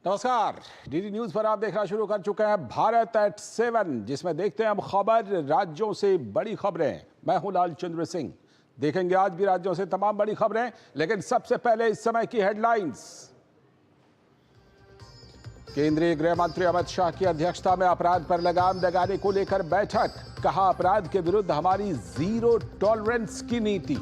नमस्कार। DD news पर आप देखना शुरू कर चुके हैं भारत एट 7, जिसमें देखते हैं अब खबर राज्यों से बड़ी खबरें। मैं हूं लालचंद्र सिंह। देखेंगे आज भी राज्यों से तमाम बड़ी खबरें, लेकिन सबसे पहले इस समय की हेडलाइंस। केंद्रीय गृह मंत्री अमित शाह की अध्यक्षता में अपराध पर लगाम लगाने को लेकर बैठक। कहा, अपराध के विरुद्ध हमारी जीरो टॉलरेंस की नीति।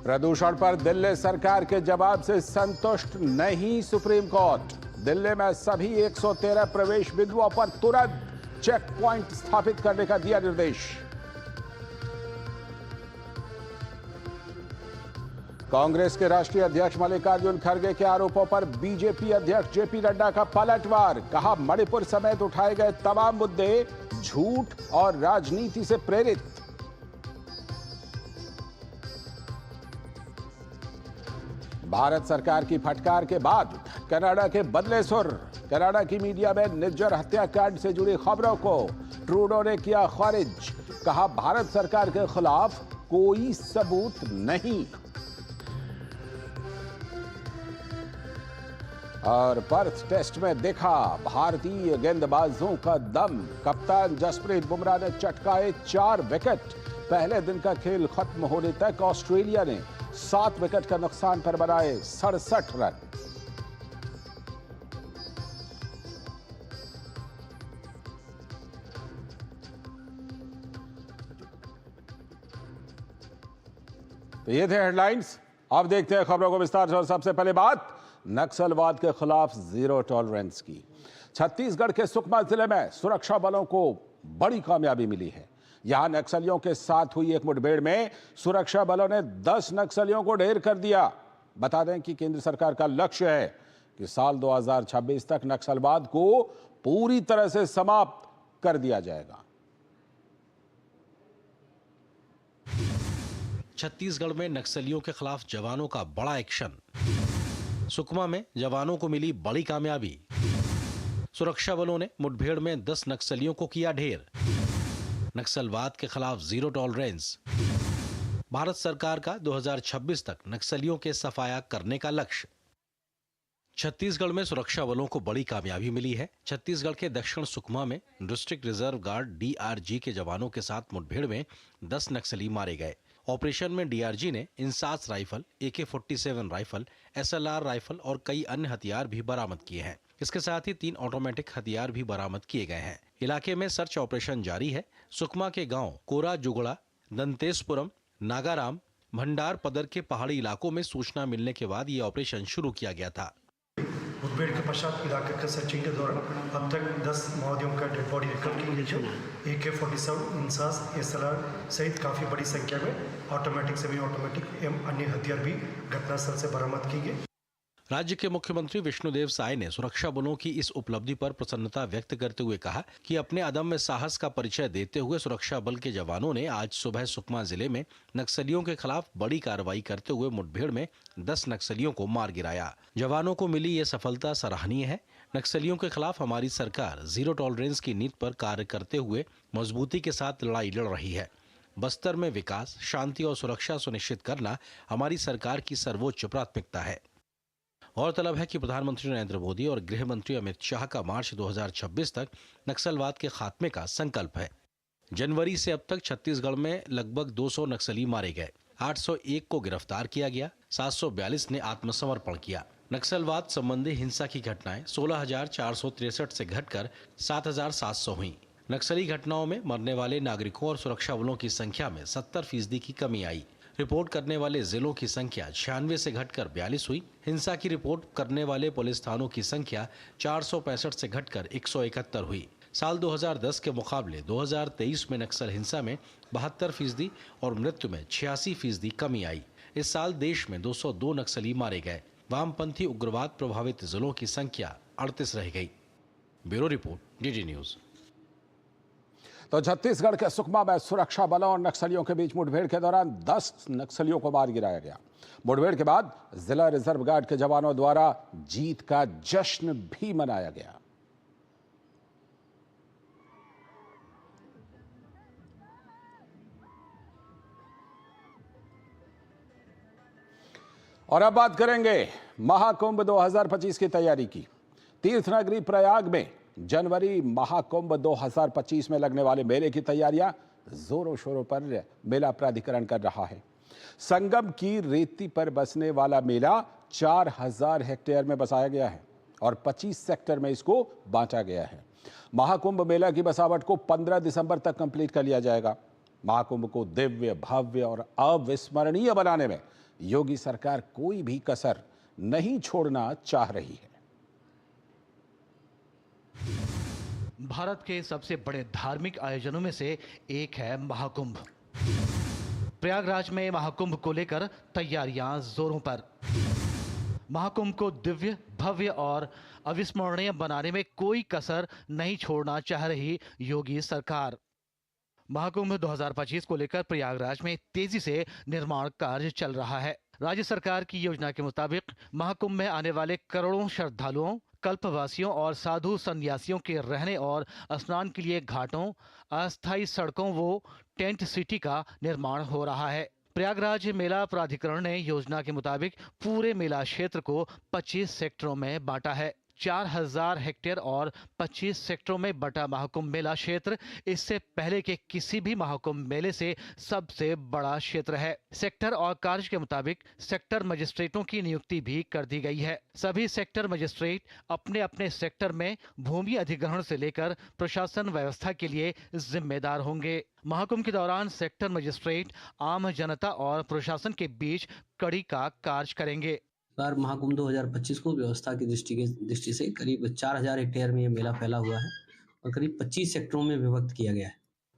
प्रदूषण पर दिल्ली सरकार के जवाब से संतुष्ट नहीं सुप्रीम कोर्ट। दिल्ली में सभी 113 प्रवेश बिंदुओं पर तुरंत चेक पॉइंट स्थापित करने का दिया निर्देश। कांग्रेस के राष्ट्रीय अध्यक्ष मल्लिकार्जुन खड़गे के आरोपों पर बीजेपी अध्यक्ष जेपी नड्डा का पलटवार। कहा, मणिपुर समेत उठाए गए तमाम मुद्दे झूठ और राजनीति से प्रेरित। भारत सरकार की फटकार के बाद कनाडा के बदले सुर। कनाडा की मीडिया में निज्जर हत्याकांड से जुड़ी खबरों को ट्रूडो ने किया खारिज। कहा, भारत सरकार के खिलाफ कोई सबूत नहीं। और पर्थ टेस्ट में देखा भारतीय गेंदबाजों का दम। कप्तान जसप्रीत बुमराह ने चटकाए 4 विकेट। पहले दिन का खेल खत्म होने तक ऑस्ट्रेलिया ने 7 विकेट का नुकसान पर बनाए 67 रन। तो ये थे हेडलाइंस। अब देखते हैं खबरों को विस्तार से। और सबसे पहले बात नक्सलवाद के खिलाफ जीरो टॉलरेंस की। छत्तीसगढ़ के सुकमा जिले में सुरक्षा बलों को बड़ी कामयाबी मिली है। यहां नक्सलियों के साथ हुई एक मुठभेड़ में सुरक्षा बलों ने 10 नक्सलियों को ढेर कर दिया। बता दें कि केंद्र सरकार का लक्ष्य है कि साल 2026 तक नक्सलवाद को पूरी तरह से समाप्त कर दिया जाएगा। छत्तीसगढ़ में नक्सलियों के खिलाफ जवानों का बड़ा एक्शन। सुकमा में जवानों को मिली बड़ी कामयाबी। सुरक्षा बलों ने मुठभेड़ में 10 नक्सलियों को किया ढेर। नक्सलवाद के खिलाफ जीरो टॉलरेंस। भारत सरकार का 2026 तक नक्सलियों के सफाया करने का लक्ष्य। छत्तीसगढ़ में सुरक्षा बलों को बड़ी कामयाबी मिली है। छत्तीसगढ़ के दक्षिण सुकमा में डिस्ट्रिक्ट रिजर्व गार्ड डीआरजी के जवानों के साथ मुठभेड़ में 10 नक्सली मारे गए। ऑपरेशन में डीआरजी ने INSAS rifle, AK-47 rifle, SLR rifle और कई अन्य हथियार भी बरामद किए हैं। इसके साथ ही 3 ऑटोमेटिक हथियार भी बरामद किए गए हैं। इलाके में सर्च ऑपरेशन जारी है। सुकमा के गांव कोरा जुगड़ा, दंतेशपुरम, नागाराम, भंडार पदर के पहाड़ी इलाकों में सूचना मिलने के बाद ये ऑपरेशन शुरू किया गया था। मुठभेड़ के पश्चात इलाके के सर्चिंग के दौरान अब तक 10 माओवादियों का डेड बॉडी रिकवर की गई है। AK-47, इंसास, SLR सहित काफ़ी बड़ी संख्या में ऑटोमेटिक, सेमी ऑटोमेटिक एवं अन्य हथियार भी घटनास्थल से बरामद की गए। राज्य के मुख्यमंत्री विष्णुदेव साय ने सुरक्षा बलों की इस उपलब्धि पर प्रसन्नता व्यक्त करते हुए कहा कि अपने अदम्य साहस का परिचय देते हुए सुरक्षा बल के जवानों ने आज सुबह सुकमा जिले में नक्सलियों के खिलाफ बड़ी कार्रवाई करते हुए मुठभेड़ में 10 नक्सलियों को मार गिराया। जवानों को मिली ये सफलता सराहनीय है। नक्सलियों के खिलाफ हमारी सरकार जीरो टॉलरेंस की नीति पर कार्य करते हुए मजबूती के साथ लड़ाई लड़ रही है। बस्तर में विकास, शांति और सुरक्षा सुनिश्चित करना हमारी सरकार की सर्वोच्च प्राथमिकता है। गौरतलब है कि प्रधानमंत्री नरेंद्र मोदी और गृह मंत्री अमित शाह का मार्च 2026 तक नक्सलवाद के खात्मे का संकल्प है। जनवरी से अब तक छत्तीसगढ़ में लगभग 200 नक्सली मारे गए, 801 को गिरफ्तार किया गया, 742 ने आत्मसमर्पण किया। नक्सलवाद संबंधी हिंसा की घटनाएं 16,463 से घटकर 7,700 हुई। नक्सली घटनाओं में मरने वाले नागरिकों और सुरक्षा बलों की संख्या में 70% की कमी आई। रिपोर्ट करने वाले जिलों की संख्या 96 से घटकर 42 हुई। हिंसा की रिपोर्ट करने वाले पुलिस थानों की संख्या 465 से घटकर 171 हुई। साल 2010 के मुकाबले 2023 में नक्सल हिंसा में 72% और मृत्यु में 86% कमी आई। इस साल देश में 202 नक्सली मारे गए। वामपंथी उग्रवाद प्रभावित जिलों की संख्या 38 रह गई। Bureau report, DD news. तो छत्तीसगढ़ के सुकमा में सुरक्षा बलों और नक्सलियों के बीच मुठभेड़ के दौरान 10 नक्सलियों को मार गिराया गया। मुठभेड़ के बाद जिला रिजर्व गार्ड के जवानों द्वारा जीत का जश्न भी मनाया गया। और अब बात करेंगे महाकुंभ 2025 की तैयारी की। तीर्थनगरी प्रयाग में जनवरी महाकुंभ 2025 में लगने वाले मेले की तैयारियां जोरों शोरों पर मेला प्राधिकरण कर रहा है। संगम की रेती पर बसने वाला मेला 4000 हेक्टेयर में बसाया गया है और 25 सेक्टर में इसको बांटा गया है। महाकुंभ मेला की बसावट को 15 दिसंबर तक कंप्लीट कर लिया जाएगा। महाकुंभ को दिव्य, भव्य और अविस्मरणीय बनाने में योगी सरकार कोई भी कसर नहीं छोड़ना चाह रही है। भारत के सबसे बड़े धार्मिक आयोजनों में से एक है महाकुंभ। प्रयागराज में महाकुंभ को लेकर तैयारियां जोरों पर। महाकुंभ को दिव्य, भव्य और अविस्मरणीय बनाने में कोई कसर नहीं छोड़ना चाह रही योगी सरकार। महाकुंभ 2025 को लेकर प्रयागराज में तेजी से निर्माण कार्य चल रहा है। राज्य सरकार की योजना के मुताबिक महाकुंभ में आने वाले करोड़ों श्रद्धालुओं, कल्पवासियों और साधु संन्यासियों के रहने और स्नान के लिए घाटों, अस्थायी सड़कों व टेंट सिटी का निर्माण हो रहा है। प्रयागराज मेला प्राधिकरण ने योजना के मुताबिक पूरे मेला क्षेत्र को 25 सेक्टरों में बांटा है। 4000 हेक्टेयर और 25 सेक्टरों में बटा महाकुंभ मेला क्षेत्र इससे पहले के किसी भी महाकुंभ मेले से सबसे बड़ा क्षेत्र है। सेक्टर और कार्य के मुताबिक सेक्टर मजिस्ट्रेटों की नियुक्ति भी कर दी गई है। सभी सेक्टर मजिस्ट्रेट अपने अपने सेक्टर में भूमि अधिग्रहण से लेकर प्रशासन व्यवस्था के लिए जिम्मेदार होंगे। महाकुंभ के दौरान सेक्टर मजिस्ट्रेट आम जनता और प्रशासन के बीच कड़ी का कार्य करेंगे। महाकुंभ 2025 को व्यवस्था की दृष्टि से करीब 4000 हेक्टेयर में ये मेला फैला हुआ है और करीब 25 सेक्टरों में विभक्त किया गया है।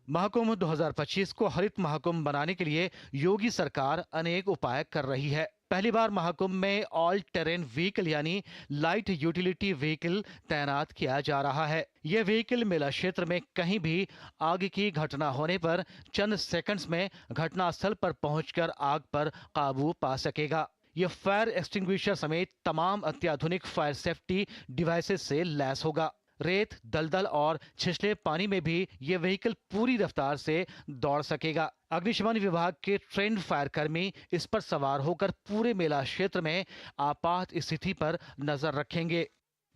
महाकुंभ 2025 को हरित महाकुंभ बनाने के लिए योगी सरकार अनेक उपाय कर रही है। पहली बार महाकुंभ में ऑल टेरेन व्हीकल यानी लाइट यूटिलिटी व्हीकल तैनात किया जा रहा है। यह व्हीकल मेला क्षेत्र में कहीं भी आग की घटना होने पर चंद सेकंड्स में घटनास्थल पर पहुंचकर आग पर काबू पा सकेगा। यह फायर एक्सटिंग्विशर समेत तमाम अत्याधुनिक फायर सेफ्टी डिवाइसेस से लैस होगा। रेत, दलदल और छिछले पानी में भी यह व्हीकल पूरी रफ्तार से दौड़ सकेगा। अग्निशमन विभाग के ट्रेंड फायर कर्मी इस पर सवार होकर पूरे मेला क्षेत्र में आपात स्थिति पर नजर रखेंगे।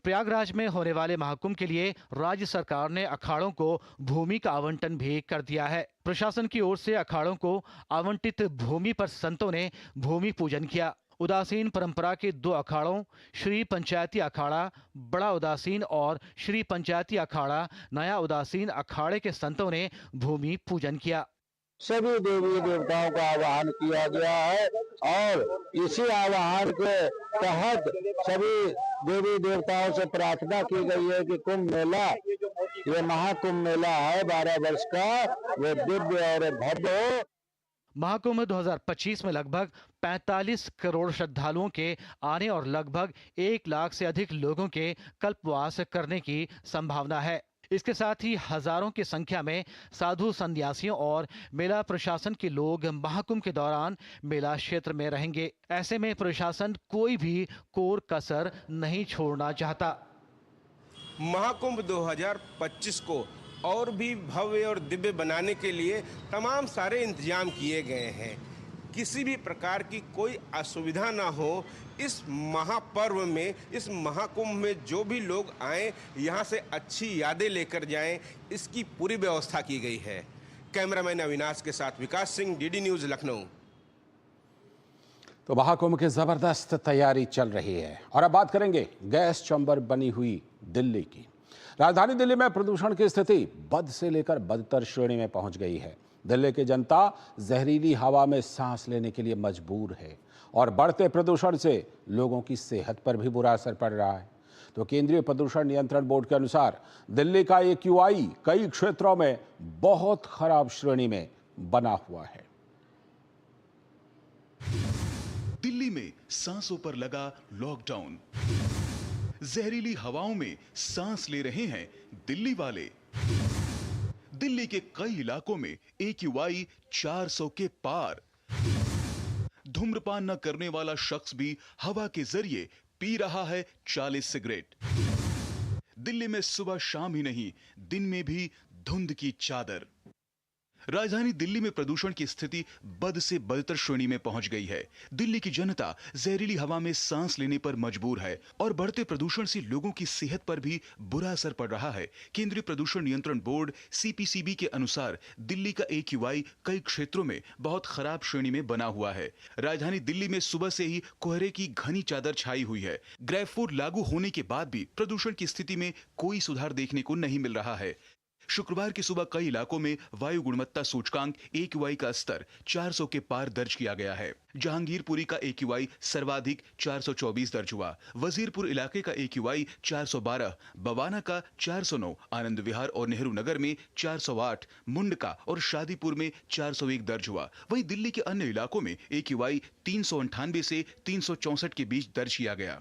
प्रयागराज में होने वाले महाकुंभ के लिए राज्य सरकार ने अखाड़ों को भूमि का आवंटन भी कर दिया है। प्रशासन की ओर से अखाड़ों को आवंटित भूमि पर संतों ने भूमि पूजन किया। उदासीन परंपरा के 2 अखाड़ों श्री पंचायती अखाड़ा बड़ा उदासीन और श्री पंचायती अखाड़ा नया उदासीन अखाड़े के संतों ने भूमि पूजन किया। सभी देवी देवताओं का आवाहन किया गया है और इसी आवाहन के तहत सभी देवी देवताओं से प्रार्थना की गई है कि कुंभ मेला, ये महाकुंभ मेला है 12 वर्ष का, वो दिव्य और भव्य हो। महाकुंभ 2025 में लगभग 45 करोड़ श्रद्धालुओं के आने और लगभग 1 लाख से अधिक लोगों के कल्पवास करने की संभावना है। इसके साथ ही हजारों की संख्या में साधु संन्यासियों और मेला प्रशासन के लोग महाकुंभ के दौरान मेला क्षेत्र में रहेंगे। ऐसे में प्रशासन कोई भी कोर कसर नहीं छोड़ना चाहता। महाकुंभ 2025 को और भी भव्य और दिव्य बनाने के लिए तमाम सारे इंतजाम किए गए हैं। किसी भी प्रकार की कोई असुविधा ना हो। इस महापर्व में, इस महाकुंभ में जो भी लोग आएं, यहाँ से अच्छी यादें लेकर जाएं, इसकी पूरी व्यवस्था की गई है। कैमरामैन अविनाश के साथ विकास सिंह, डीडी न्यूज़, लखनऊ। तो महाकुंभ की जबरदस्त तैयारी चल रही है। और अब बात करेंगे गैस चैम्बर बनी हुई दिल्ली की। राजधानी दिल्ली में प्रदूषण की स्थिति बद से लेकर बदतर श्रेणी में पहुंच गई है। दिल्ली की जनता जहरीली हवा में सांस लेने के लिए मजबूर है और बढ़ते प्रदूषण से लोगों की सेहत पर भी बुरा असर पड़ रहा है। तो केंद्रीय प्रदूषण नियंत्रण बोर्ड के अनुसार दिल्ली का AQI कई क्षेत्रों में बहुत खराब श्रेणी में बना हुआ है। दिल्ली में सांसों पर लगा लॉकडाउन। जहरीली हवाओं में सांस ले रहे हैं दिल्ली वाले। दिल्ली के कई इलाकों में AQI 400 के पार। धूम्रपान न करने वाला शख्स भी हवा के जरिए पी रहा है 40 सिगरेट। दिल्ली में सुबह शाम ही नहीं, दिन में भी धुंध की चादर। राजधानी दिल्ली में प्रदूषण की स्थिति बद से बदतर श्रेणी में पहुंच गई है। दिल्ली की जनता जहरीली हवा में सांस लेने पर मजबूर है और बढ़ते प्रदूषण से लोगों की सेहत पर भी बुरा असर पड़ रहा है। केंद्रीय प्रदूषण नियंत्रण बोर्ड CPCB के अनुसार दिल्ली का AQI कई क्षेत्रों में बहुत खराब श्रेणी में बना हुआ है। राजधानी दिल्ली में सुबह से ही कोहरे की घनी चादर छाई हुई है। ग्रेव 4 लागू होने के बाद भी प्रदूषण की स्थिति में कोई सुधार देखने को नहीं मिल रहा है। शुक्रवार की सुबह कई इलाकों में वायु गुणवत्ता सूचकांक AQI का स्तर 400 के पार दर्ज किया गया है। जहांगीरपुरी का AQI सर्वाधिक 424 दर्ज हुआ। वजीरपुर इलाके का AQI 412, बवाना का 409, आनंद विहार और नेहरू नगर में 408, मुंडका और शादीपुर में 401 दर्ज हुआ। वहीं दिल्ली के अन्य इलाकों में AQI 398 से 364 के बीच दर्ज किया गया।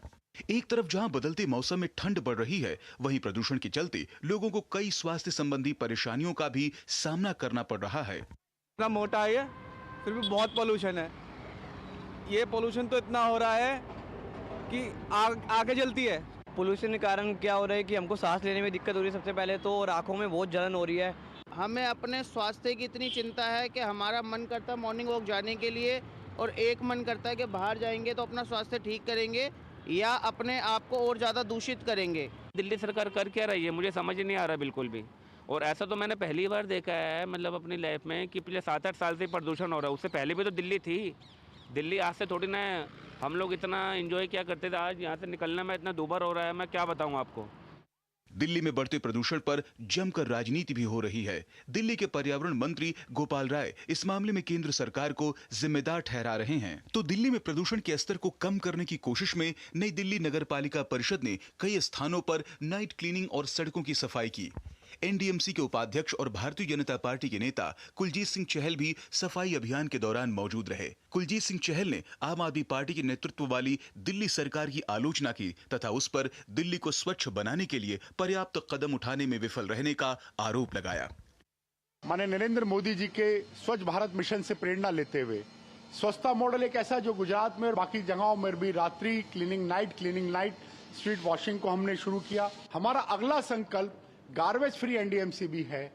एक तरफ जहां बदलते मौसम में ठंड बढ़ रही है, वहीं प्रदूषण के चलते लोगों को कई स्वास्थ्य संबंधी परेशानियों का भी सामना करना पड़ रहा है। इतना मोटा है फिर भी बहुत पोल्यूशन है। ये पोल्यूशन तो इतना हो रहा है कि आगे जलती है। पोल्यूशन के कारण क्या हो रहा है कि हमको सांस लेने में दिक्कत हो रही है सबसे पहले तो, और आंखों में बहुत जलन हो रही है। हमें अपने स्वास्थ्य की इतनी चिंता है कि हमारा मन करता है मॉर्निंग वॉक जाने के लिए, और एक मन करता है कि बाहर जाएंगे तो अपना स्वास्थ्य ठीक करेंगे या अपने आप को और ज़्यादा दूषित करेंगे। दिल्ली सरकार कर क्या रही है मुझे समझ नहीं आ रहा बिल्कुल भी। और ऐसा तो मैंने पहली बार देखा है मतलब अपनी लाइफ में कि पिछले 7-8 साल से प्रदूषण हो रहा है। उससे पहले भी तो दिल्ली थी। दिल्ली आज से थोड़ी ना हम लोग इतना एंजॉय क्या करते थे, आज यहाँ से निकलने में इतना दूभर हो रहा है, मैं क्या बताऊँ आपको। दिल्ली में बढ़ते प्रदूषण पर जमकर राजनीति भी हो रही है। दिल्ली के पर्यावरण मंत्री गोपाल राय इस मामले में केंद्र सरकार को जिम्मेदार ठहरा रहे हैं। तो दिल्ली में प्रदूषण के स्तर को कम करने की कोशिश में नई दिल्ली नगर पालिका परिषद ने कई स्थानों पर नाइट क्लीनिंग और सड़कों की सफाई की। NDMC के उपाध्यक्ष और भारतीय जनता पार्टी के नेता कुलजीत सिंह चहल भी सफाई अभियान के दौरान मौजूद रहे। कुलजीत सिंह चहल ने आम आदमी पार्टी के नेतृत्व वाली दिल्ली सरकार की आलोचना की तथा उस पर दिल्ली को स्वच्छ बनाने के लिए पर्याप्त कदम उठाने में विफल रहने का आरोप लगाया। माननीय नरेंद्र मोदी जी के स्वच्छ भारत मिशन से प्रेरणा लेते हुए स्वच्छता मॉडल एक ऐसा जो गुजरात में और बाकी जगहों में भी रात्रि क्लीनिंग, नाइट स्ट्रीट वॉशिंग को हमने शुरू किया। हमारा अगला संकल्प गार्बेज फ्री NDMC भी है।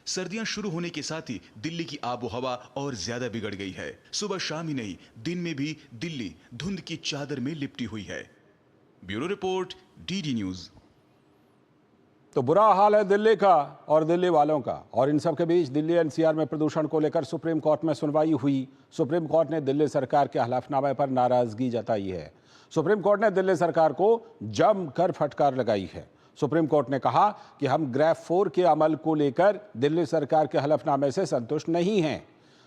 सर्दियां शुरू होने के साथ ही दिल्ली की आबोहवा और ज्यादा बिगड़ गई है। सुबह शाम ही नहीं, दिन में भी दिल्ली धुंध की चादर में लिपटी हुई है। Bureau report, DD news. तो बुरा हाल है दिल्ली का और दिल्ली वालों का, और इन सब के बीच दिल्ली NCR में प्रदूषण को लेकर सुप्रीम कोर्ट में सुनवाई हुई। सुप्रीम कोर्ट ने दिल्ली सरकार के हलफनामे पर नाराजगी जताई है। सुप्रीम कोर्ट ने दिल्ली सरकार को जमकर फटकार लगाई है। सुप्रीम कोर्ट ने कहा कि हम ग्रेव 4 के अमल को लेकर दिल्ली सरकार के हलफनामे से संतुष्ट नहीं हैं।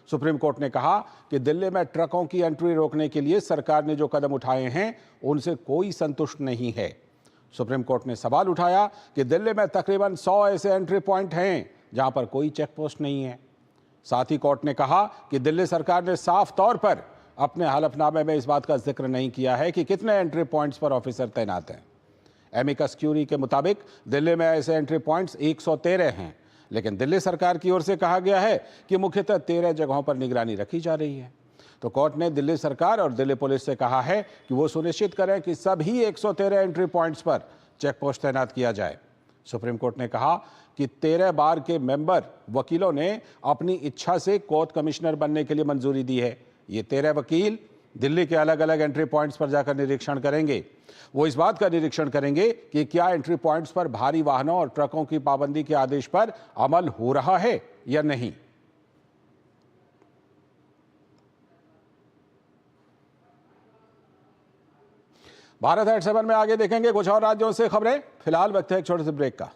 सुप्रीम कोर्ट ने कहा कि दिल्ली में ट्रकों की एंट्री रोकने के लिए सरकार ने जो कदम उठाए हैं उनसे कोई संतुष्ट नहीं है। सुप्रीम कोर्ट ने सवाल उठाया कि दिल्ली में तकरीबन 100 ऐसे एंट्री पॉइंट हैं जहां पर कोई चेक पोस्ट नहीं है। साथ ही कोर्ट ने कहा कि दिल्ली सरकार ने साफ तौर पर अपने हलफनामे में इस बात का जिक्र नहीं किया है कि कितने एंट्री पॉइंट्स पर ऑफिसर तैनात हैं। एमिकस क्यूरी के मुताबिक दिल्ली में ऐसे एंट्री पॉइंट्स 113 हैं, लेकिन दिल्ली सरकार की ओर से कहा गया है कि मुख्यतः 13 जगहों पर निगरानी रखी जा रही है। तो कोर्ट ने दिल्ली सरकार और दिल्ली पुलिस से कहा है कि वो सुनिश्चित करें कि सभी 113 एंट्री पॉइंट्स पर चेक पोस्ट तैनात किया जाए। सुप्रीम कोर्ट ने कहा कि 13 बार के मेंबर वकीलों ने अपनी इच्छा से कोर्ट कमिश्नर बनने के लिए मंजूरी दी है। ये 13 वकील दिल्ली के अलग अलग एंट्री पॉइंट्स पर जाकर निरीक्षण करेंगे। वो इस बात का निरीक्षण करेंगे कि क्या एंट्री पॉइंट्स पर भारी वाहनों और ट्रकों की पाबंदी के आदेश पर अमल हो रहा है या नहीं। भारत एट 7 में आगे देखेंगे कुछ और राज्यों से खबरें। फिलहाल वक्त है एक छोटे से ब्रेक का।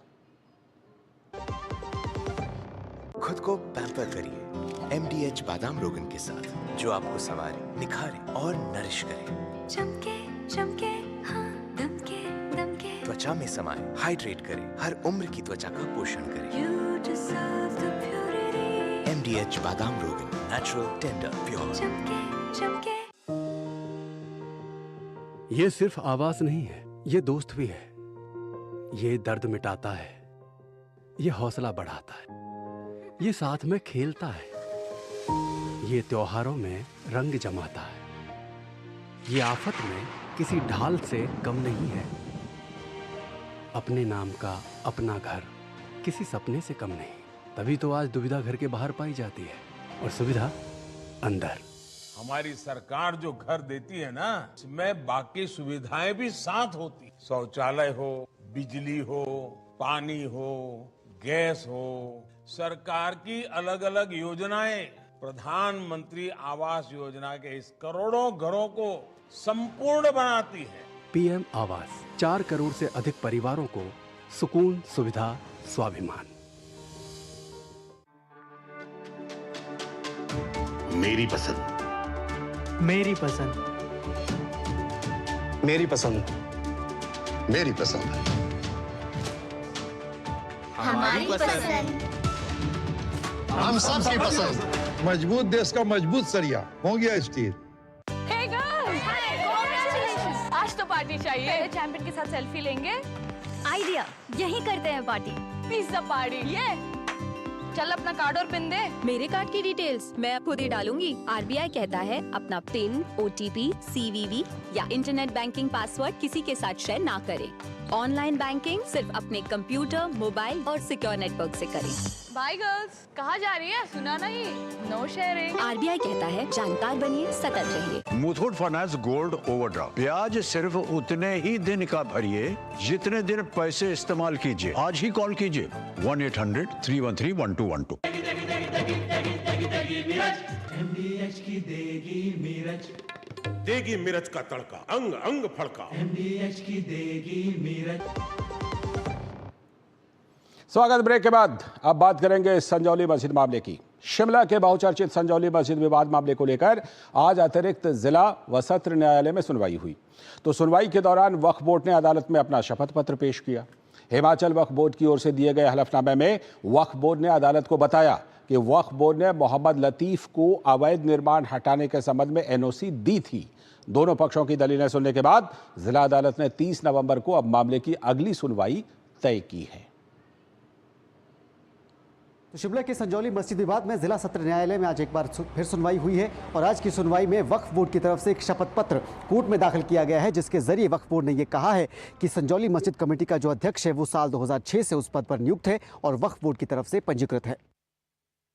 खुद को पैम्पर करिए MDH बादाम रोगन के साथ, जो आपको संवारे, निखारे और नरिश करे। चमके चमके हाँ, दमके दमके त्वचा में समाए, हाइड्रेट करे, हर उम्र की त्वचा का पोषण करे। MDH बादाम रोगन, नेचुरल, टेंडर, प्योर। चमके चमके। ये सिर्फ आवाज नहीं है, ये दोस्त भी है। ये दर्द मिटाता है, ये हौसला बढ़ाता है, ये साथ में खेलता है, ये त्योहारों में रंग जमाता है, ये आफत में किसी ढाल से कम नहीं है। अपने नाम का अपना घर किसी सपने से कम नहीं। तभी तो आज दुविधा घर के बाहर पाई जाती है और सुविधा अंदर। हमारी सरकार जो घर देती है ना, इसमें बाकी सुविधाएं भी साथ होती। शौचालय हो, बिजली हो, पानी हो, गैस हो, सरकार की अलग अलग योजनाएं, प्रधानमंत्री आवास योजना के इस करोड़ों घरों को संपूर्ण बनाती है। पीएम आवास 4 करोड़ से अधिक परिवारों को सुकून, सुविधा, स्वाभिमान। मेरी पसंद, मेरी पसंद, मेरी पसंद, मेरी पसंद, हमारी पसंद, हम सबकी पसंद। मजबूत देश का मजबूत सरिया हो गया स्टील। Hey girls! Congratulations! आज तो पार्टी चाहिए। पहले चैंपियन के साथ सेल्फी लेंगे। आइडिया, यही करते हैं पार्टी। Pizza party. ये चल अपना कार्ड और पिन दे। मेरे कार्ड की डिटेल्स मैं खुद ही डालूंगी। आरबीआई कहता है अपना पिन, ओटीपी, सीवीवी या इंटरनेट बैंकिंग पासवर्ड किसी के साथ शेयर ना करें। ऑनलाइन बैंकिंग सिर्फ अपने कंप्यूटर, मोबाइल और सिक्योर नेटवर्क से करें। बाय गर्ल्स, कहाँ जा रही है? सुना नहीं? No sharing. आरबीआई कहता है जानकार बनिए, सतर्क रहिए। मुथूट फाइनेंस गोल्ड ओवरड्राफ्ट, ब्याज सिर्फ उतने ही दिन का भरिए जितने दिन पैसे इस्तेमाल कीजिए। आज ही कॉल कीजिए 1-800-313-1212। MDH की देगी मिर्च, देगी मिर्च का तड़का, अंग अंग फड़का। MDH की देगी मिर्च। स्वागत। ब्रेक के बाद अब बात करेंगे संजौली मस्जिद मामले की। शिमला के बहुचर्चित संजौली मस्जिद विवाद मामले को लेकर आज अतिरिक्त जिला व सत्र न्यायालय में सुनवाई हुई। तो सुनवाई के दौरान वक्फ बोर्ड ने अदालत में अपना शपथ पत्र पेश किया। हिमाचल वक्फ बोर्ड की ओर से दिए गए हलफनामे में वक्फ बोर्ड ने अदालत को बताया कि वक्फ बोर्ड ने मोहम्मद लतीफ को अवैध निर्माण हटाने के संबंध में एनओसी दी थी। दोनों पक्षों की दलीलें सुनने के बाद जिला अदालत ने 30 नवंबर को अब मामले की अगली सुनवाई तय की है। तो शिमला के संजौली मस्जिद विवाद में जिला सत्र न्यायालय में आज एक बार फिर सुनवाई हुई है और आज की सुनवाई में वक्फ बोर्ड की तरफ से एक शपथ पत्र कोर्ट में दाखिल किया गया है, जिसके जरिए वक्फ बोर्ड ने यह कहा है कि संजौली मस्जिद कमेटी का जो अध्यक्ष है वो साल 2006 से उस पद पर नियुक्त है और वक्फ बोर्ड की तरफ से पंजीकृत है।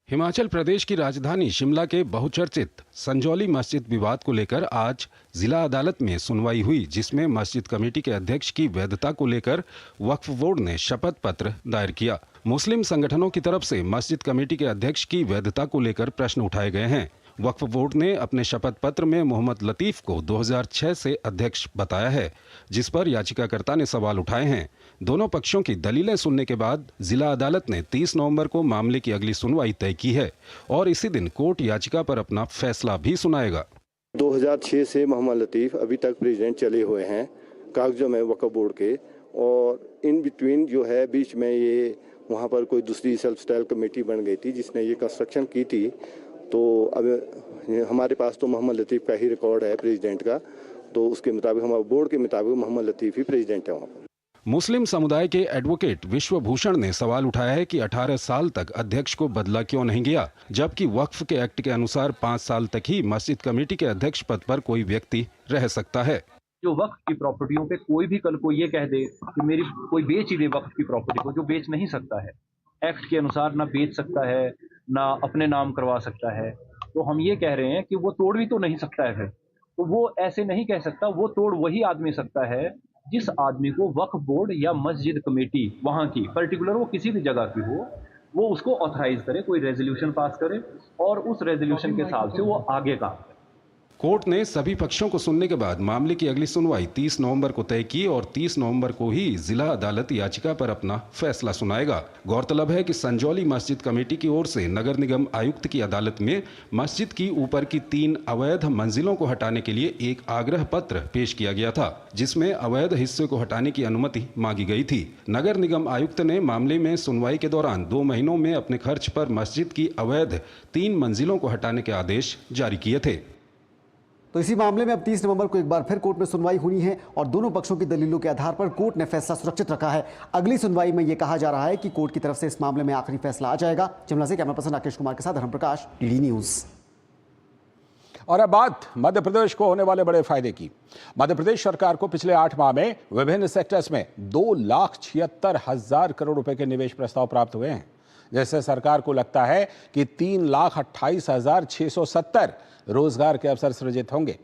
हिमाचल प्रदेश की राजधानी शिमला के बहुचर्चित संजौली मस्जिद विवाद को लेकर आज जिला अदालत में सुनवाई हुई, जिसमें मस्जिद कमेटी के अध्यक्ष की वैधता को लेकर वक्फ बोर्ड ने शपथ पत्र दायर किया। मुस्लिम संगठनों की तरफ से मस्जिद कमेटी के अध्यक्ष की वैधता को लेकर प्रश्न उठाए गए हैं। वक्फ बोर्ड ने अपने शपथ पत्र में मोहम्मद लतीफ को 2006 से अध्यक्ष बताया है, जिस पर याचिकाकर्ता ने सवाल उठाए हैं। दोनों पक्षों की दलीलें सुनने के बाद जिला अदालत ने 30 नवंबर को मामले की अगली सुनवाई तय की है और इसी दिन कोर्ट याचिका पर अपना फैसला भी सुनाएगा। 2006 से मोहम्मद लतीफ अभी तक प्रेसिडेंट चले हुए हैं कागजों में वक्फ बोर्ड के, और इन बिटवीन जो है बीच में ये वहाँ पर कोई दूसरी सेल्फ स्टाइल कमेटी बन गई थी जिसने ये कंस्ट्रक्शन की थी। तो अब हमारे पास तो मोहम्मद लतीफ का ही रिकॉर्ड है प्रेसिडेंट का, तो उसके मुताबिक हमारे बोर्ड के मुताबिक मोहम्मद लतीफ ही प्रेसिडेंट है वहाँ पर। मुस्लिम समुदाय के एडवोकेट विश्वभूषण ने सवाल उठाया है कि 18 साल तक अध्यक्ष को बदला क्यों नहीं गया, जबकि वक्फ के एक्ट के अनुसार 5 साल तक ही मस्जिद कमेटी के अध्यक्ष पद पर कोई व्यक्ति रह सकता है। जो वक्फ की प्रॉपर्टियों पे कोई भी कल को ये कह दे कि मेरी कोई बेच ही दे वक्फ की प्रॉपर्टी को, जो बेच नहीं सकता है, एक्ट के अनुसार ना बेच सकता है ना अपने नाम करवा सकता है, तो हम ये कह रहे हैं कि वो तोड़ भी तो नहीं सकता है। फिर तो वो ऐसे नहीं कह सकता, वो तोड़ वही आदमी सकता है जिस आदमी को वक्फ बोर्ड या मस्जिद कमेटी वहाँ की पर्टिकुलर वो किसी भी जगह की हो, वो उसको ऑथराइज करे, कोई रेजोल्यूशन पास करे और उस रेजोल्यूशन के हिसाब से वो आगे काम करे। कोर्ट ने सभी पक्षों को सुनने के बाद मामले की अगली सुनवाई 30 नवंबर को तय की और 30 नवंबर को ही जिला अदालत याचिका पर अपना फैसला सुनाएगा। गौरतलब है कि संजौली मस्जिद कमेटी की ओर से नगर निगम आयुक्त की अदालत में मस्जिद की ऊपर की 3 अवैध मंजिलों को हटाने के लिए एक आग्रह पत्र पेश किया गया था, जिसमें अवैध हिस्से को हटाने की अनुमति मांगी गई थी। नगर निगम आयुक्त ने मामले में सुनवाई के दौरान 2 महीनों में अपने खर्च पर मस्जिद की अवैध 3 मंजिलों को हटाने के आदेश जारी किए थे। तो इसी मामले में अब 30 नवंबर को एक बार फिर कोर्ट में सुनवाई होनी है और दोनों पक्षों की दलीलों के आधार पर कोर्ट ने फैसला सुरक्षित रखा है। अगली सुनवाई में यह कहा जा रहा है कि कोर्ट की तरफ से इस मामले में आखिरी फैसला आ जाएगा। शिमला से कैमरा पर्सन राकेश कुमार के साथ धर्म प्रकाश, डीडी न्यूज। और अब बात मध्य प्रदेश को होने वाले बड़े फायदे की। मध्य प्रदेश सरकार को पिछले 8 माह में विभिन्न सेक्टर्स में 2,76,000 करोड़ रुपए के निवेश प्रस्ताव प्राप्त हुए हैं, जिससे सरकार को लगता है कि 3,28,670 रोजगार के अवसर सृजित होंगे।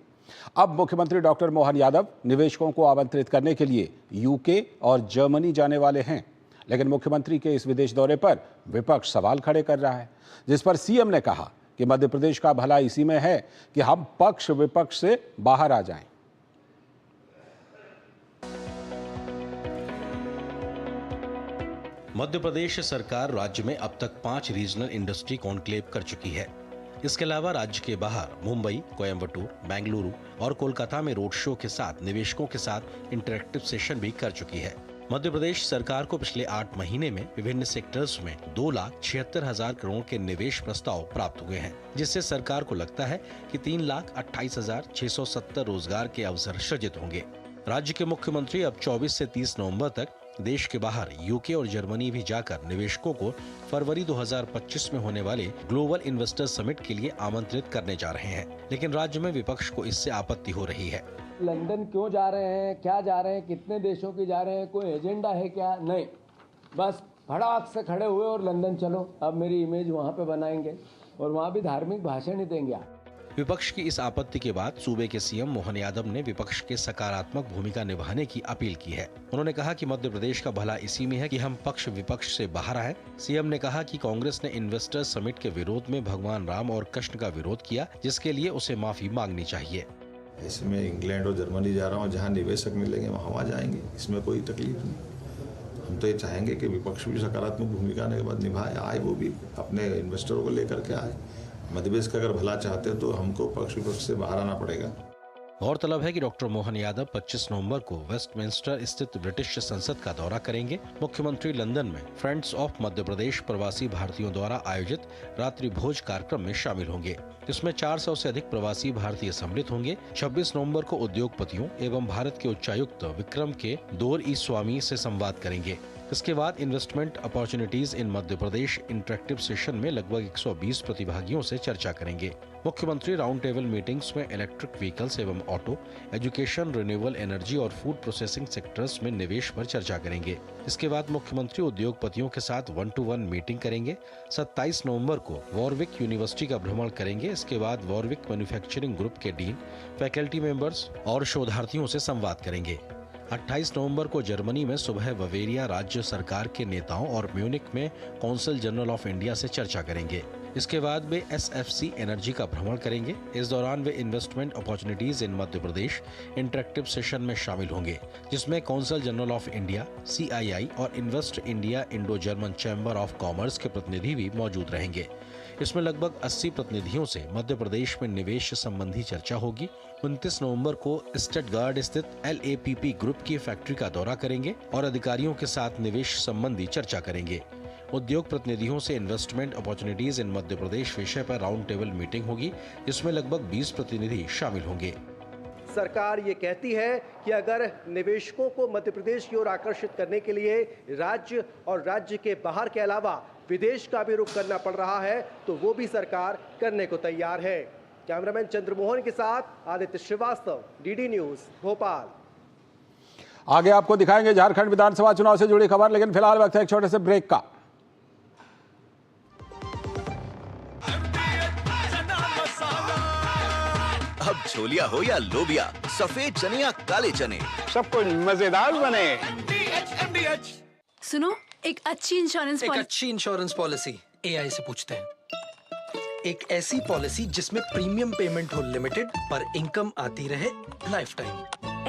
अब मुख्यमंत्री डॉक्टर मोहन यादव निवेशकों को आमंत्रित करने के लिए यूके और जर्मनी जाने वाले हैं, लेकिन मुख्यमंत्री के इस विदेश दौरे पर विपक्ष सवाल खड़े कर रहा है, जिस पर सीएम ने कहा कि मध्य प्रदेश का भला इसी में है कि हम पक्ष विपक्ष से बाहर आ जाएं। मध्य प्रदेश सरकार राज्य में अब तक 5 रीजनल इंडस्ट्री कॉन्क्लेव कर चुकी है। इसके अलावा राज्य के बाहर मुंबई, कोयम्बटूर, बेंगलुरु और कोलकाता में रोड शो के साथ निवेशकों के साथ इंटरेक्टिव सेशन भी कर चुकी है। मध्य प्रदेश सरकार को पिछले 8 महीने में विभिन्न सेक्टर्स में 2,76,000 करोड़ के निवेश प्रस्ताव प्राप्त हुए हैं, जिससे सरकार को लगता है कि 3,28,670 रोजगार के अवसर सृजित होंगे। राज्य के मुख्यमंत्री अब 24 से 30 नवंबर तक देश के बाहर यूके और जर्मनी भी जाकर निवेशकों को फरवरी 2025 में होने वाले ग्लोबल इन्वेस्टर समिट के लिए आमंत्रित करने जा रहे हैं, लेकिन राज्य में विपक्ष को इससे आपत्ति हो रही है। लंदन क्यों जा रहे हैं, क्या जा रहे हैं, कितने देशों की जा रहे हैं, कोई एजेंडा है क्या? नहीं, बस फटाक से खड़े हुए और लंदन चलो, अब मेरी इमेज वहाँ पे बनाएंगे और वहाँ भी धार्मिक भाषण ही देंगे आप। विपक्ष की इस आपत्ति के बाद सूबे के सीएम मोहन यादव ने विपक्ष के सकारात्मक भूमिका निभाने की अपील की है। उन्होंने कहा कि मध्य प्रदेश का भला इसी में है कि हम पक्ष विपक्ष से बाहर आए। सीएम ने कहा कि कांग्रेस ने इन्वेस्टर समिट के विरोध में भगवान राम और कृष्ण का विरोध किया, जिसके लिए उसे माफी मांगनी चाहिए। इसमें इंग्लैंड और जर्मनी जा रहा हूँ, जहाँ निवेशक मिलेंगे वहाँ जाएंगे, इसमें कोई तकलीफ नहीं। हम तो ये चाहेंगे कि विपक्ष भी सकारात्मक भूमिका निभाए, आए वो भी अपने इन्वेस्टरों को लेकर के आए। मध्य प्रदेश का अगर भला चाहते हैं तो हमको पक्ष विपक्ष से बाहर आना पड़ेगा। गौरतलब है कि डॉक्टर मोहन यादव 25 नवंबर को वेस्टमिंस्टर स्थित ब्रिटिश संसद का दौरा करेंगे। मुख्यमंत्री लंदन में फ्रेंड्स ऑफ मध्य प्रदेश प्रवासी भारतीयों द्वारा आयोजित रात्रि भोज कार्यक्रम में शामिल होंगे, जिसमें 400 से अधिक प्रवासी भारतीय सम्मिलित होंगे। 26 नवंबर को उद्योगपतियों एवं भारत के उच्चायुक्त विक्रम के दोर ई स्वामी से संवाद करेंगे। इसके बाद investment opportunities in Madhya Pradesh interactive session में लगभग 120 प्रतिभागियों से चर्चा करेंगे। मुख्यमंत्री राउंड टेबल मीटिंग्स में इलेक्ट्रिक व्हीकल्स एवं ऑटो, एजुकेशन, रिन्यूएबल एनर्जी और फूड प्रोसेसिंग सेक्टर्स में निवेश पर चर्चा करेंगे। इसके बाद मुख्यमंत्री उद्योगपतियों के साथ 1-to-1 मीटिंग करेंगे। 27 नवंबर को वॉरविक यूनिवर्सिटी का भ्रमण करेंगे। इसके बाद वॉरविक मैन्युफैक्चरिंग ग्रुप के डीन, फैकल्टी मेंबर्स और शोधार्थियों से संवाद करेंगे। 28 नवंबर को जर्मनी में सुबह बवेरिया राज्य सरकार के नेताओं और म्यूनिक में कौंसिल जनरल ऑफ इंडिया से चर्चा करेंगे। इसके बाद वे SFC एनर्जी का भ्रमण करेंगे। इस दौरान वे investment opportunities in Madhya Pradesh interactive session में शामिल होंगे, जिसमें council general of India, CII और invest India Indo German chamber of commerce के प्रतिनिधि भी मौजूद रहेंगे। इसमें लगभग 80 प्रतिनिधियों से मध्य प्रदेश में निवेश संबंधी चर्चा होगी। 29 नवंबर को स्टटगार्ड स्थित LAPP ग्रुप की फैक्ट्री का दौरा करेंगे और अधिकारियों के साथ निवेश संबंधी चर्चा करेंगे। उद्योग प्रतिनिधियों से इन्वेस्टमेंट अपॉर्चुनिटीज इन मध्य प्रदेश विषय पर राउंड टेबल मीटिंग होगी, जिसमें लगभग 20 प्रतिनिधि शामिल होंगे। सरकार ये कहती है कि अगर निवेशकों को मध्य प्रदेश की ओर आकर्षित करने के लिए राज्य और राज्य के बाहर के अलावा विदेश का भी रुख करना पड़ रहा है, तो वो भी सरकार करने को तैयार है। कैमरामैन चंद्रमोहन के साथ आदित्य श्रीवास्तव, DD न्यूज, भोपाल। आगे आपको दिखाएंगे झारखंड विधानसभा चुनाव से जुड़ी खबर, लेकिन फिलहाल वक्त है एक छोटे से ब्रेक का। अब छोलिया हो या लोबिया, सफेद चने या काले चने, सब कुछ मजेदार बने। सुनो, एक अच्छी इंश्योरेंस पॉलिसी AI से पूछते हैं। एक ऐसी पॉलिसी जिसमें प्रीमियम पेमेंट हो लिमिटेड पर इनकम आती रहे लाइफ टाइम।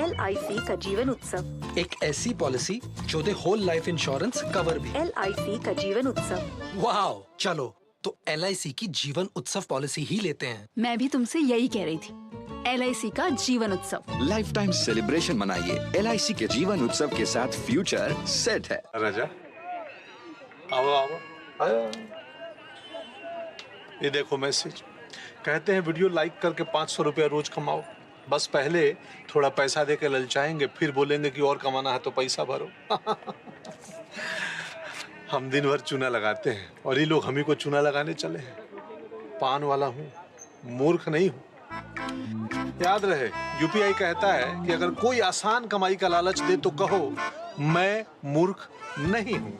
LIC का जीवन उत्सव। एक ऐसी पॉलिसी जो दे होल लाइफ इंश्योरेंस कवर भी। LIC का जीवन उत्सव। वाओ, चलो तो LIC की जीवन उत्सव पॉलिसी ही लेते हैं। मैं भी तुमसे यही कह रही थी, LIC का जीवन उत्सव। लाइफ टाइम सेलिब्रेशन मनाइए LIC के जीवन उत्सव के साथ, फ्यूचर सेट है। राजा आओ। ये देखो मैसेज, कहते हैं वीडियो लाइक करके 500 रुपया रोज कमाओ। बस पहले थोड़ा पैसा दे के ललचाएंगे, फिर बोलेंगे कि और कमाना है तो पैसा भरो। हम दिन भर चूना लगाते हैं और ये लोग हम ही को चूना लगाने चले हैं। पान वाला हूँ, मूर्ख नहीं हूँ। याद रहे, UPI कहता है कि अगर कोई आसान कमाई का लालच दे तो कहो मैं मूर्ख नहीं हूँ।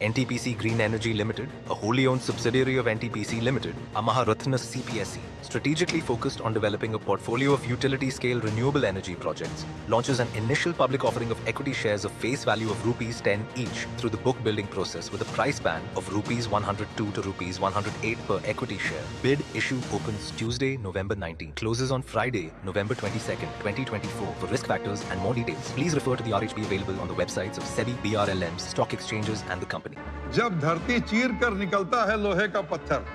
NTPC Green Energy Limited, a wholly owned subsidiary of NTPC Limited, a Maharatna CPSE, strategically focused on developing a portfolio of utility-scale renewable energy projects, launches an initial public offering of equity shares of face value of rupees 10 each through the book building process with a price band of rupees 102 to rupees 108 per equity share. Bid issue opens Tuesday, November 19, closes on Friday, November 22nd, 2024. For risk factors and more details, please refer to the RHP available on the websites of SEBI, BRLMs, stock exchanges and the company. जब धरती चीर कर निकलता है लोहे का पत्थर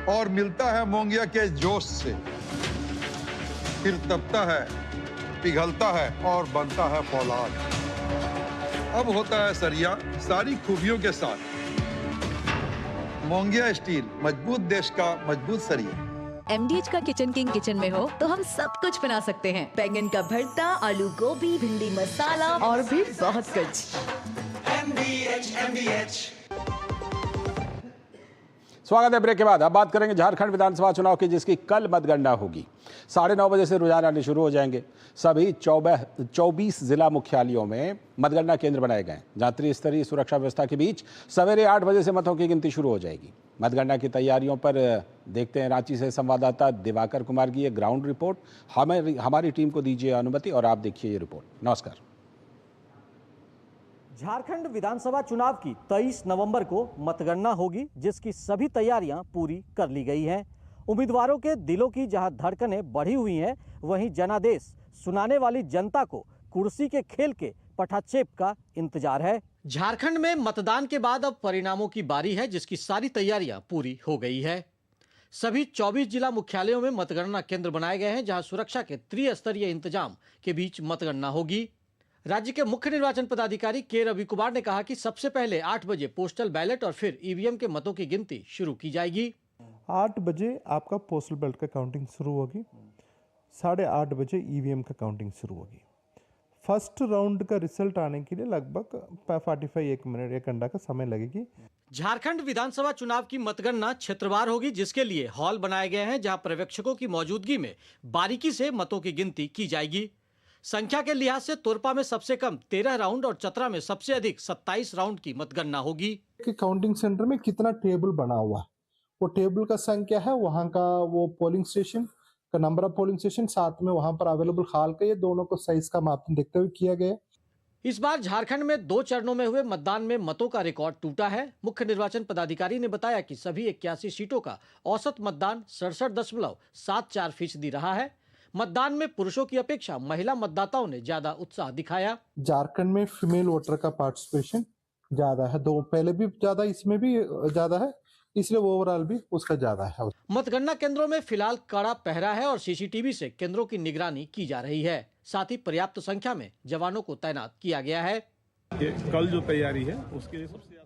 और मिलता है मोंगिया के जोश से, फिर तपता है, पिघलता है और बनता है फौलाद। अब होता है सरिया सारी खूबियों के साथ। मोंगिया स्टील, मजबूत देश का मजबूत सरिया। MDH का किचन किंग किचन में हो तो हम सब कुछ बना सकते हैं। बैंगन का भरता, आलू गोभी, भिंडी मसाला और भी बहुत कुछ। स्वागत है ब्रेक के बाद। अब बात करेंगे झारखंड विधानसभा चुनाव की, जिसकी कल मतगणना होगी। 9:30 बजे से रुझान आने शुरू हो जाएंगे। सभी 24 जिला मुख्यालयों में मतगणना केंद्र बनाए गए, जहां त्रिस्तरीय सुरक्षा व्यवस्था के बीच सवेरे 8 बजे से मतों की गिनती शुरू हो जाएगी। मतगणना की तैयारियों पर देखते हैं रांची से संवाददाता दिवाकर कुमार की ये ग्राउंड रिपोर्ट। हमारी टीम को दीजिए अनुमति और आप देखिए ये रिपोर्ट। नमस्कार। झारखंड विधानसभा चुनाव की 23 नवंबर को मतगणना होगी, जिसकी सभी तैयारियां पूरी कर ली गई हैं। उम्मीदवारों के दिलों की जहां धड़कनें बढ़ी हुई हैं, वहीं जनादेश सुनाने वाली जनता को कुर्सी के खेल के पटाक्षेप का इंतजार है। झारखंड में मतदान के बाद अब परिणामों की बारी है, जिसकी सारी तैयारियां पूरी हो गई है। सभी 24 जिला मुख्यालयों में मतगणना केंद्र बनाए गए हैं, जहां सुरक्षा के त्रिस्तरीय इंतजाम के बीच मतगणना होगी। राज्य के मुख्य निर्वाचन पदाधिकारी के रवि कुमार ने कहा कि सबसे पहले 8 बजे पोस्टल बैलेट और फिर ईवीएम के मतों की गिनती शुरू की जाएगी। 8 बजे आपका पोस्टल बैलेट का काउंटिंग शुरू होगी, 8:30 बजे ईवीएम का काउंटिंग शुरू होगी। फर्स्ट राउंड का रिजल्ट आने के लिए लगभग 45 मिनट 1 घंटा का समय लगेगी। झारखंड विधानसभा चुनाव की मतगणना क्षेत्रवार होगी, जिसके लिए हॉल बनाए गए हैं, जहां पर्यवेक्षकों की मौजूदगी में बारीकी से मतों की गिनती की जाएगी। संख्या के लिहाज से तोरपा में सबसे कम 13 राउंड और चतरा में सबसे अधिक 27 राउंड की मतगणना होगी। कि काउंटिंग सेंटर में कितना टेबल बना हुआ है, वो टेबल का संख्या है, वहाँ का वो पोलिंग स्टेशन का नंबर ऑफ पोलिंग स्टेशन, साथ में वहाँ पर अवेलेबल हाल का, ये दोनों को साइज का मापन देखते हुए किया गया। इस बार झारखंड में 2 चरणों में हुए मतदान में मतों का रिकॉर्ड टूटा है। मुख्य निर्वाचन पदाधिकारी ने बताया कि सभी 81 सीटों का औसत मतदान 67.74% रहा है। मतदान में पुरुषों की अपेक्षा महिला मतदाताओं ने ज्यादा उत्साह दिखाया। झारखंड में फीमेल वोटर का पार्टिसिपेशन ज्यादा है, पहले भी ज्यादा, इसमें भी ज्यादा है, इसलिए ओवरऑल भी उसका ज्यादा है। मतगणना केंद्रों में फिलहाल कड़ा पहरा है और सीसीटीवी से केंद्रों की निगरानी की जा रही है। साथ ही पर्याप्त संख्या में जवानों को तैनात किया गया है। कल जो तैयारी है उसके लिए सबसे